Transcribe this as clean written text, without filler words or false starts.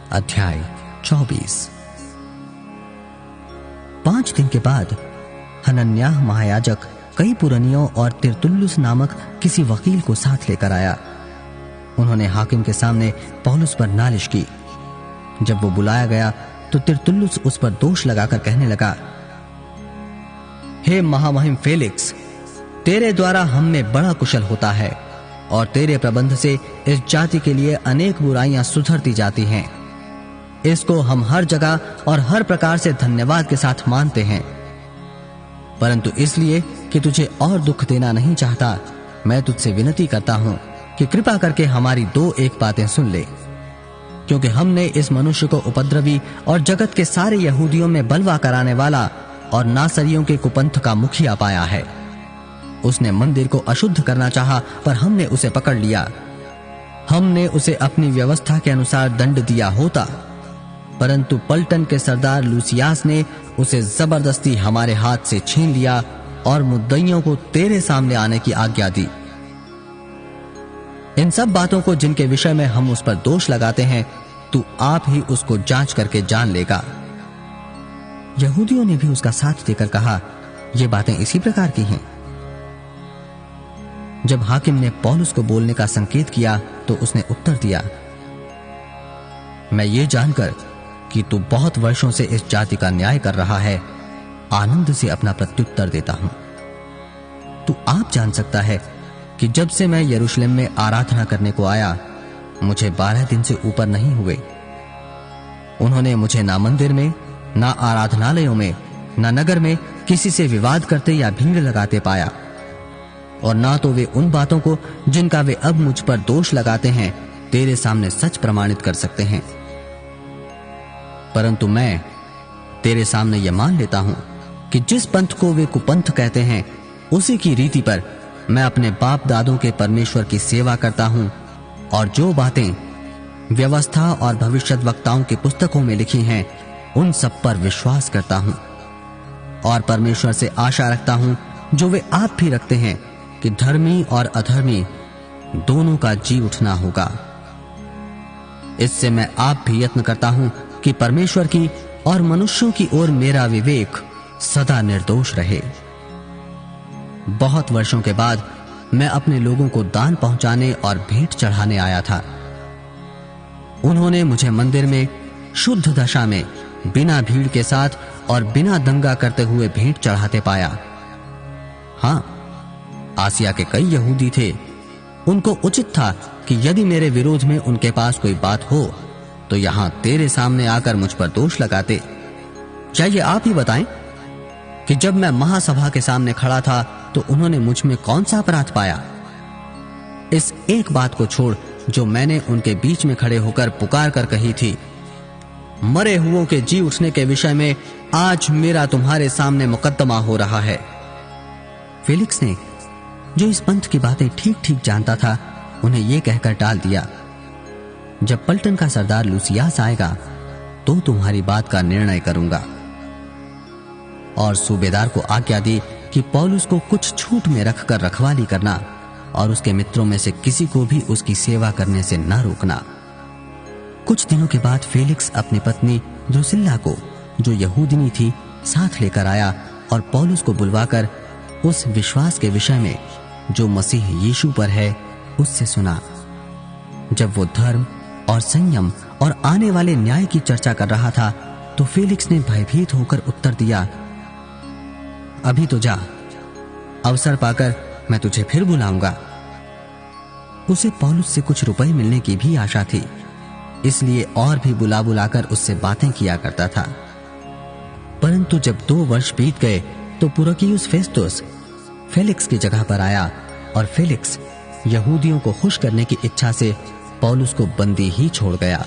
अध्याय 24। 5 दिन के बाद हनन्याह महायाजक कई पुरनियों और तिरतुल्लुस नामक किसी वकील को साथ लेकर आया। उन्होंने हाकिम के सामने पौलुस पर नालिश की। जब वो बुलाया गया तो तिरतुल्लुस उस पर दोष लगाकर कहने लगा, हे महामहिम फेलिक्स, तेरे द्वारा हम में बड़ा कुशल होता है और तेरे प्रबंध से इस जाति के लिए अनेक बुराइयां सुधरती जाती हैं। इसको हम हर जगह और हर प्रकार से धन्यवाद के साथ मानते हैं, परंतु इसलिए कि तुझे और दुख देना नहीं चाहता, मैं तुझसे विनती करता हूं कि कृपा करके हमारी 2-1 बातें सुन ले, क्योंकि हमने इस मनुष्य को उपद्रवी और जगत के सारे यहूदियों में बलवा कराने वाला और नासरियों के कुपंथ का मुखिया पाया है। उसने मंदिर को अशुद्ध करना चाहा, पर हमने उसे पकड़ लिया। हमने उसे अपनी व्यवस्था के अनुसार दंड दिया होता, परंतु पलटन के सरदार लूसियास ने उसे जबरदस्ती हमारे हाथ से छीन लिया और मुद्दइयों को तेरे सामने आने की आज्ञा दी। इन सब बातों को जिनके विषय में हम उस पर दोष लगाते हैं, तू आप ही उसको जांच करके जान लेगा। यहूदियों ने भी उसका साथ देकर कहा, ये बातें इसी प्रकार की हैं। जब हाकिम ने पौलुस को बोलने का संकेत किया तो उसने उत्तर दिया, मैं ये जानकर कि तू बहुत वर्षों से इस जाति का न्याय कर रहा है, आनंद से अपना प्रत्युत्तर देता हूं। तू आप जान सकता है कि जब से मैं यरूशलेम में आराधना करने को आया, मुझे 12 दिन से ऊपर नहीं हुए। उन्होंने मुझे ना मंदिर में, ना आराधनालयों में, ना नगर में किसी से विवाद करते या भीड़ लगाते पाया, और ना तो वे उन बातों को जिनका वे अब मुझ पर दोष लगाते हैं तेरे सामने सच प्रमाणित कर सकते हैं। परंतु मैं तेरे सामने यह मान लेता हूं कि जिस पंथ को वे कुपंथ कहते हैं, उसी की रीति पर मैं अपने बाप दादों के परमेश्वर की सेवा करता हूं, और जो बातें व्यवस्था और भविष्यद्वक्ताओं की पुस्तकों में लिखी हैं, उन सब पर विश्वास करता हूं, और परमेश्वर से आशा रखता हूं जो वे आप भी रखते हैं कि धर्मी और अधर्मी दोनों का जी उठना होगा। इससे मैं आप भी यत्न करता हूं कि परमेश्वर की और मनुष्यों की ओर मेरा विवेक सदा निर्दोष रहे। बहुत वर्षों के बाद मैं अपने लोगों को दान पहुंचाने और भेंट चढ़ाने आया था। उन्होंने मुझे मंदिर में शुद्ध दशा में बिना भीड़ के साथ और बिना दंगा करते हुए भेंट चढ़ाते पाया। हां, आसिया के कई यहूदी थे। उनको उचित था कि यदि मेरे विरोध में उनके पास कोई बात हो तो यहां तेरे सामने आकर मुझ पर दोष लगाते। क्या ये आप ही बताएं कि जब मैं महासभा के सामने खड़ा था तो उन्होंने मुझ में कौन सा अपराध पाया? इस एक बात को छोड़ जो मैंने उनके बीच में खड़े होकर पुकार कर कही थी, मरे हुओं के जी उठने के विषय में आज मेरा तुम्हारे सामने मुकद्दमा हो रहा है। फेलिक्स ने, जो इस पंथ की बातें ठीक ठीक जानता था, उन्हें यह कहकर टाल दिया, जब पलटन का सरदार लूसियास आएगा तो तुम्हारी बात का निर्णय करूंगा। और सूबेदार को आज्ञा दी कि पौलुस को कुछ छूट में रखकर रखवाली करना और उसके मित्रों में से किसी को भी उसकी सेवा करने से न रोकना। कुछ दिनों के बाद फेलिक्स अपनी पत्नी द्रुसिल्ला को, जो यहूदिनी थी, साथ लेकर आया और पौलुस को बुलवाकर उस विश्वास के विषय में जो मसीह यीशु पर है उससे सुना। जब वो धर्म और संयम और आने वाले न्याय की चर्चा कर रहा था तो फेलिक्स ने भयभीत होकर उत्तर दिया, अभी तो जा, अवसर पाकर मैं तुझे फिर बुलाऊंगा। उसे पौलुस से कुछ रुपए मिलने की भी आशा थी, इसलिए और भी बुला बुलाकर उससे बातें किया करता था। परंतु जब 2 वर्ष बीत गए तो पुरकियुस फेस्तुस फेलिक्स की जगह पर आया, और फेलिक्स यहूदियों को खुश करने की इच्छा से पौलुस को बंदी ही छोड़ गया।